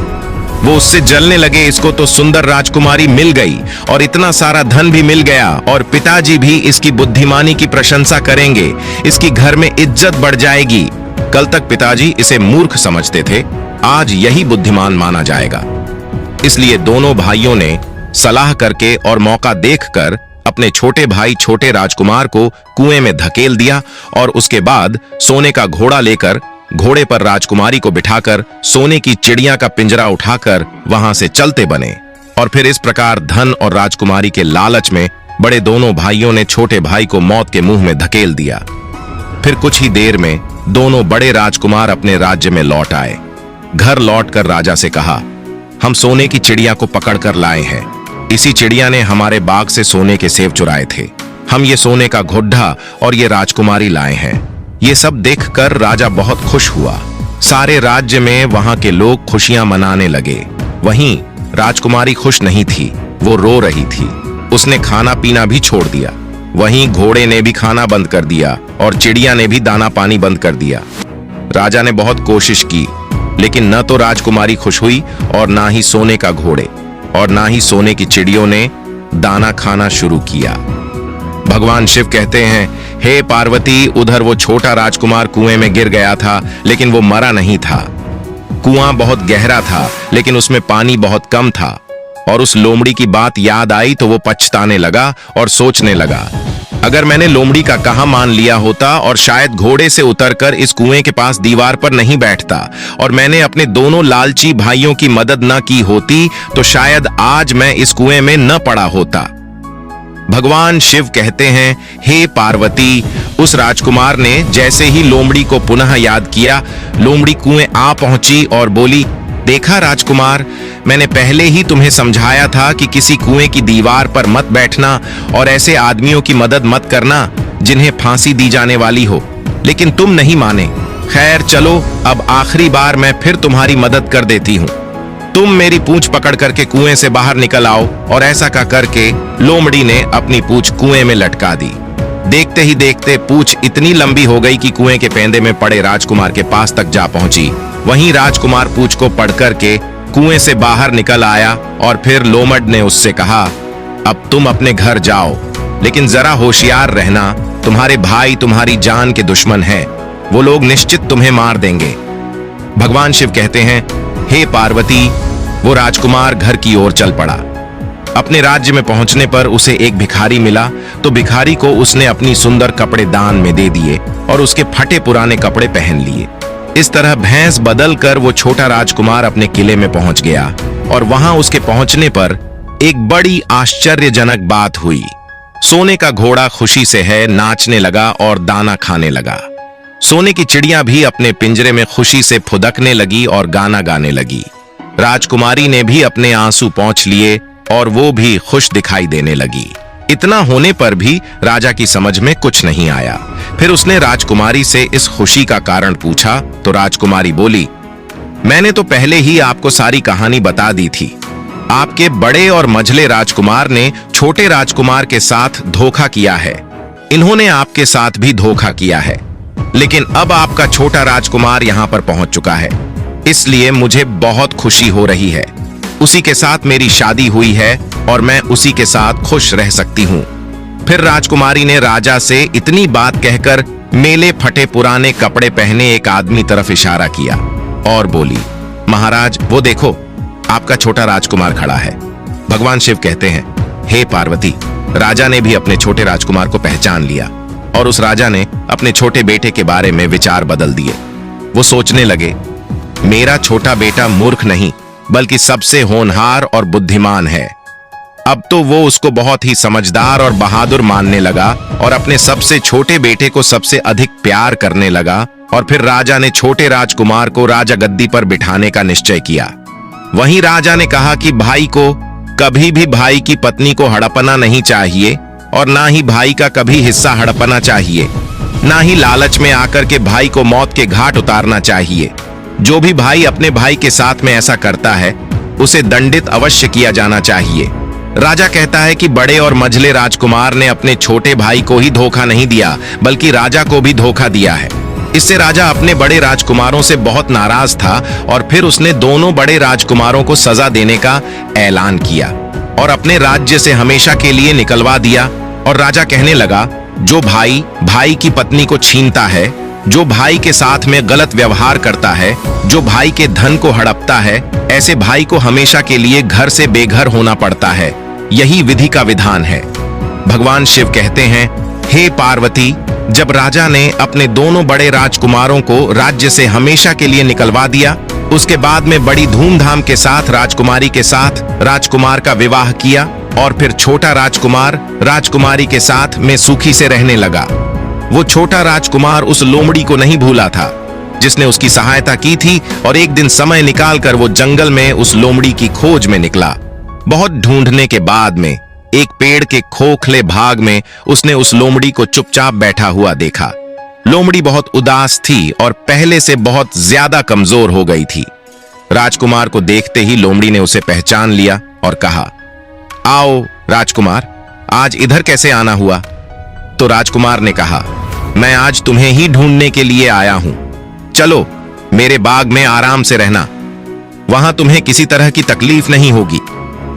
वो उससे जलने लगे। इसको तो सुंदर राजकुमारी मिल गई और इतना सारा धन भी मिल गया और पिताजी भी इसकी बुद्धिमानी की प्रशंसा करेंगे, इसकी घर में इज्जत बढ़ जाएगी। कल तक पिताजी इसे मूर्ख समझते थे, आज यही बुद्धिमान माना जाएगा। इसलिए दोनों भाइयों ने सलाह करके और मौका देखकर अपने छोटे भाई छोटे राजकुमार को कुएं में धकेल दिया और उसके बाद सोने का घोड़ा लेकर घोड़े पर राजकुमारी को बिठाकर सोने की चिड़िया का पिंजरा उठाकर वहां से चलते बने। और फिर इस प्रकार धन और राजकुमारी के लालच में बड़े दोनों भाइयों ने छोटे भाई को मौत के मुंह में धकेल दिया। फिर कुछ ही देर में दोनों बड़े राजकुमार अपने राज्य में लौट आए। घर लौटकर राजा से कहा, हम सोने की चिड़िया को पकड़कर लाए हैं। इसी चिड़िया ने हमारे बाग से सोने के सेब चुराए थे। हम ये सोने का घुड्डा और ये राजकुमारी लाए हैं। ये सब देखकर राजा बहुत खुश हुआ। सारे राज्य में वहां के लोग खुशियां मनाने लगे। वहीं राजकुमारी खुश नहीं थी, वो रो रही थी। उसने खाना पीना भी छोड़ दिया। वहीं घोड़े ने भी खाना बंद कर दिया और चिड़िया ने भी दाना पानी बंद कर दिया। राजा ने बहुत कोशिश की, लेकिन न तो राजकुमारी खुश हुई और ना ही सोने का घोड़े और ना ही सोने की चिड़ियों ने दाना खाना शुरू किया। भगवान शिव कहते हैं, हे पार्वती, उधर वो छोटा राजकुमार कुएं में गिर गया था, लेकिन वो मरा नहीं था। कुआं बहुत गहरा था, लेकिन उसमें पानी बहुत कम था। और उस लोमड़ी की बात याद आई तो वो पछताने लगा और सोचने लगा, अगर मैंने लोमड़ी का कहा मान लिया होता और शायद घोड़े से उतरकर इस कुएं के पास दीवार पर नहीं बैठता और मैंने अपने दोनों लालची भाइयों की मदद न की होती तो शायद आज मैं इस कुएं में न पड़ा होता। भगवान शिव कहते हैं, हे पार्वती, उस राजकुमार ने जैसे ही लोमड़ी को पुनः याद किया, लोमड़ी कुएं आ पहुंची और बोली, देखा राजकुमार, मैंने पहले ही तुम्हें समझाया था कि किसी कुएं की दीवार पर मत बैठना और ऐसे आदमियों की मदद मत करना जिन्हें फांसी दी जाने वाली हो, लेकिन तुम नहीं माने। खैर चलो, अब आखिरी बार मैं फिर तुम्हारी मदद कर देती हूँ। तुम मेरी पूंछ पकड़ करके कुएं से बाहर निकल आओ। और ऐसा करके लोमड़ी ने अपनी पूंछ कुएं में लटका दी। देखते ही देखते पूंछ इतनी लंबी हो गई कि कुएं के पेंदे में पड़े राजकुमार के पास तक जा पहुंची। वहीं राजकुमार पूंछ को पकड़ करके कुएं से बाहर निकल आया और फिर लोमड़ ने उससे कहा, अब तुम अपने घर जाओ, लेकिन जरा होशियार रहना, तुम्हारे भाई तुम्हारी जान के दुश्मन हैं, वो लोग निश्चित तुम्हें मार देंगे। भगवान शिव कहते हैं, हे पार्वती, वो राजकुमार घर की ओर चल पड़ा। अपने राज्य में पहुंचने पर उसे एक भिखारी मिला तो भिखारी को उसने अपनी सुंदर कपड़े दान में दे दिए और उसके फटे पुराने कपड़े पहन लिए। इस तरह भैंस बदल कर वो छोटा राजकुमार अपने किले में पहुंच गया और वहां उसके पहुंचने पर एक बड़ी आश्चर्यजनक बात हुई। सोने का घोड़ा खुशी से है नाचने लगा और दाना खाने लगा। सोने की चिड़िया भी अपने पिंजरे में खुशी से फुदकने लगी और गाना गाने लगी। राजकुमारी ने भी अपने आंसू पोंछ लिए और वो भी खुश दिखाई देने लगी। इतना होने पर भी राजा की समझ में कुछ नहीं आया। फिर उसने राजकुमारी से इस खुशी का कारण पूछा तो राजकुमारी बोली, मैंने तो पहले ही आपको सारी कहानी बता दी थी। आपके बड़े और मझले राजकुमार ने छोटे राजकुमार के साथ धोखा किया है। इन्होंने आपके साथ भी धोखा किया है, लेकिन अब आपका छोटा राजकुमार यहां पर पहुंच चुका है, इसलिए मुझे बहुत खुशी हो रही है। उसी के साथ मेरी शादी हुई है और मैं उसी के साथ खुश रह सकती हूँ। फिर राजकुमारी ने राजा से इतनी बात कहकर मेले फटे पुराने कपड़े पहने एक आदमी तरफ इशारा किया और बोली, महाराज वो देखो, आपका छोटा राजकुमार खड़ा है। भगवान शिव कहते हैं, हे पार्वती, राजा ने भी अपने छोटे राजकुमार को पहचान लिया और उस राजा ने अपने छोटे बेटे के बारे में विचार बदल दिए। वो सोचने लगे, मेरा छोटा बेटा मूर्ख नहीं बल्कि सबसे होनहार और बुद्धिमान है। अब तो वो उसको बहुत ही समझदार और बहादुर मानने लगा और अपने सबसे छोटे बेटे को सबसे अधिक प्यार करने लगा। और फिर राजा ने छोटे राजकुमार को राजा गद्दी पर बिठाने का निश्चय किया। वहीं राजा ने कहा कि भाई को कभी भी भाई की पत्नी को हड़पना नहीं चाहिए और ना ही भाई का कभी हिस्सा हड़पना चाहिए, ना ही लालच में आकर के भाई को मौत के घाट उतारना चाहिए। जो भी भाई अपने भाई के साथ में ऐसा करता है उसे दंडित अवश्य किया जाना चाहिए। राजा कहता है कि बड़े और मझले राजकुमार ने अपने छोटे भाई को ही धोखा नहीं दिया बल्कि राजा को भी धोखा दिया है। इससे राजा अपने बड़े राजकुमारों से बहुत नाराज था और फिर उसने दोनों बड़े राजकुमारों को सजा देने का ऐलान किया और अपने राज्य से हमेशा के लिए निकलवा दिया। और राजा कहने लगा, जो भाई भाई की पत्नी को छीनता है, जो भाई के साथ में गलत व्यवहार करता है, जो भाई के धन को हड़पता है, ऐसे भाई को हमेशा के लिए घर से बेघर होना पड़ता है। यही विधि का विधान है। भगवान शिव कहते हैं, हे पार्वती, जब राजा ने अपने दोनों बड़े राजकुमारों को राज्य से हमेशा के लिए निकलवा दिया, उसके बाद में बड़ी धूमधाम के साथ राजकुमारी के साथ राजकुमार का विवाह किया और फिर छोटा राजकुमार राजकुमारी के साथ में सुखी से रहने लगा। वो छोटा राजकुमार उस लोमड़ी को नहीं भूला था जिसने उसकी सहायता की थी और एक दिन समय निकालकर वो जंगल में उस लोमड़ी की खोज में निकला। बहुत ढूंढने के बाद में एक पेड़ के खोखले भाग में उसने उस लोमड़ी को चुपचाप बैठा हुआ देखा। लोमड़ी बहुत उदास थी और पहले से बहुत ज्यादा कमजोर हो गई थी। राजकुमार को देखते ही लोमड़ी ने उसे पहचान लिया और कहा, आओ राजकुमार, आज इधर कैसे आना हुआ? तो राजकुमार ने कहा, मैं आज तुम्हें ही ढूंढने के लिए आया हूं। चलो मेरे बाग में आराम से रहना, वहां तुम्हें किसी तरह की तकलीफ नहीं होगी।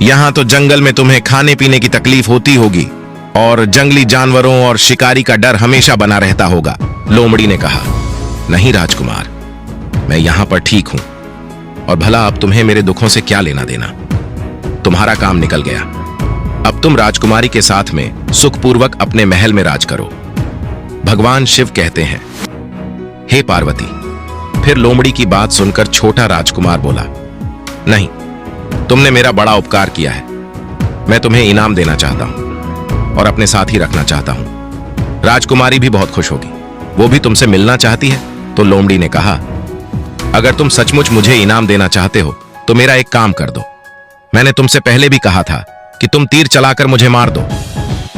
यहां तो जंगल में तुम्हें खाने पीने की तकलीफ होती होगी और जंगली जानवरों और शिकारी का डर हमेशा बना रहता होगा। लोमड़ी ने कहा, नहीं राजकुमार, मैं यहां पर ठीक हूं और भला अब तुम्हें मेरे दुखों से क्या लेना देना? तुम्हारा काम निकल गया। अब तुम राजकुमारी के साथ में सुखपूर्वक अपने महल में राज करो। भगवान शिव कहते हैं, हे पार्वती। फिर लोमड़ी की बात सुनकर छोटा राजकुमार बोला, नहीं, तुमने मेरा बड़ा उपकार किया है। मैं तुम्हें इनाम देना चाहता हूं और अपने साथ ही रखना चाहता हूं। राजकुमारी भी बहुत खुश होगी, वो भी तुमसे मिलना चाहती है। तो लोमड़ी ने कहा, अगर तुम सचमुच मुझे इनाम देना चाहते हो तो मेरा एक काम कर दो। मैंने तुमसे पहले भी कहा था कि तुम तीर चलाकर मुझे मार दो,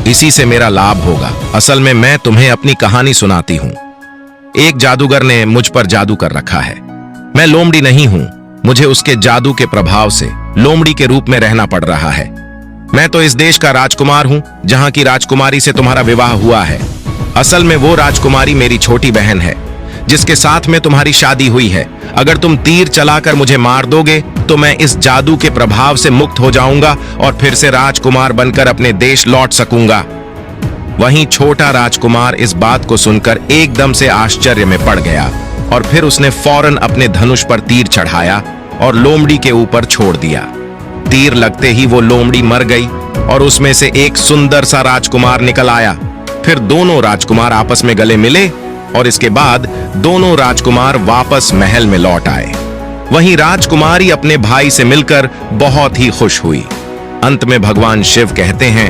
इसी से मेरा लाभ होगा। असल में मैं तुम्हें अपनी कहानी सुनाती हूं। एक जादूगर ने मुझ पर जादू कर रखा है। मैं लोमड़ी नहीं हूं, मुझे उसके जादू के प्रभाव से लोमड़ी के रूप में रहना पड़ रहा है। मैं तो इस देश का राजकुमार हूं जहां की राजकुमारी से तुम्हारा विवाह हुआ है। असल में वो राजकुमारी मेरी छोटी बहन है जिसके साथ में तुम्हारी शादी हुई है। अगर तुम तीर चलाकर मुझे मार दोगे तो मैं इस जादू के प्रभाव से मुक्त हो जाऊंगा और फिर से राजकुमार बनकर अपने देश लौट सकूंगा। वहीं छोटा राजकुमार इस बात को सुनकर एकदम से आश्चर्य में पड़ गया और फिर उसने फौरन अपने धनुष पर तीर चढ़ाया और लोमड़ी के ऊपर छोड़ दिया। तीर लगते ही वो लोमड़ी मर गई और उसमें से एक सुंदर सा राजकुमार निकल आया। फिर दोनों राजकुमार आपस में गले मिले और इसके बाद दोनों राजकुमार वापस महल में लौट आए। वहीं राजकुमारी अपने भाई से मिलकर बहुत ही खुश हुई। अंत में भगवान शिव कहते हैं,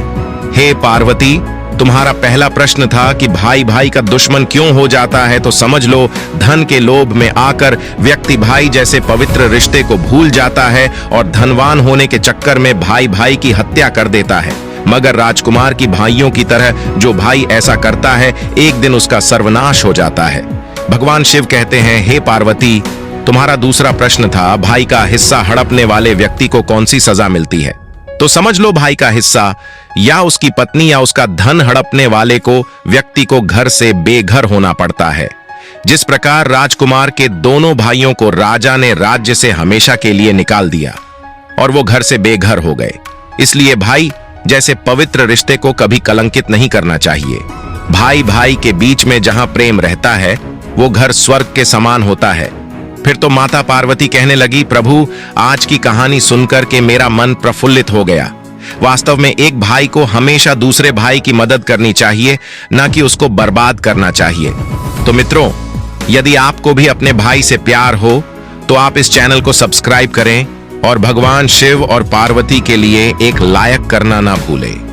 हे पार्वती, तुम्हारा पहला प्रश्न था कि भाई भाई का दुश्मन क्यों हो जाता है, तो समझ लो धन के लोभ में आकर व्यक्ति भाई जैसे पवित्र रिश्ते को भूल जाता है और धनवान होने के चक्कर में भाई भाई की हत्या कर देता है। मगर राजकुमार की भाइयों की तरह जो भाई ऐसा करता है, एक दिन उसका सर्वनाश हो जाता है। भगवान शिव कहते हैं, हे पार्वती, तुम्हारा दूसरा प्रश्न था भाई का हिस्सा हड़पने वाले व्यक्ति को कौन सी सजा मिलती है। तो समझ लो भाई का हिस्सा या उसकी पत्नी या उसका धन हड़पने वाले को व्यक्ति को घर से बेघर होना पड़ता है। जिस प्रकार राजकुमार के दोनों भाइयों को राजा ने राज्य से हमेशा के लिए निकाल दिया और वो घर से बेघर हो गए। इसलिए भाई जैसे पवित्र रिश्ते को कभी कलंकित नहीं करना चाहिए। भाई भाई के बीच में जहां प्रेम रहता है वो घर स्वर्ग के समान होता है। फिर तो माता पार्वती कहने लगी, प्रभु, आज की कहानी सुनकर के मेरा मन प्रफुल्लित हो गया। वास्तव में एक भाई को हमेशा दूसरे भाई की मदद करनी चाहिए, ना कि उसको बर्बाद करना चाहिए। तो मित्रों, यदि आपको भी अपने भाई से प्यार हो तो आप इस चैनल को सब्सक्राइब करें और भगवान शिव और पार्वती के लिए एक लायक करना ना भूलें।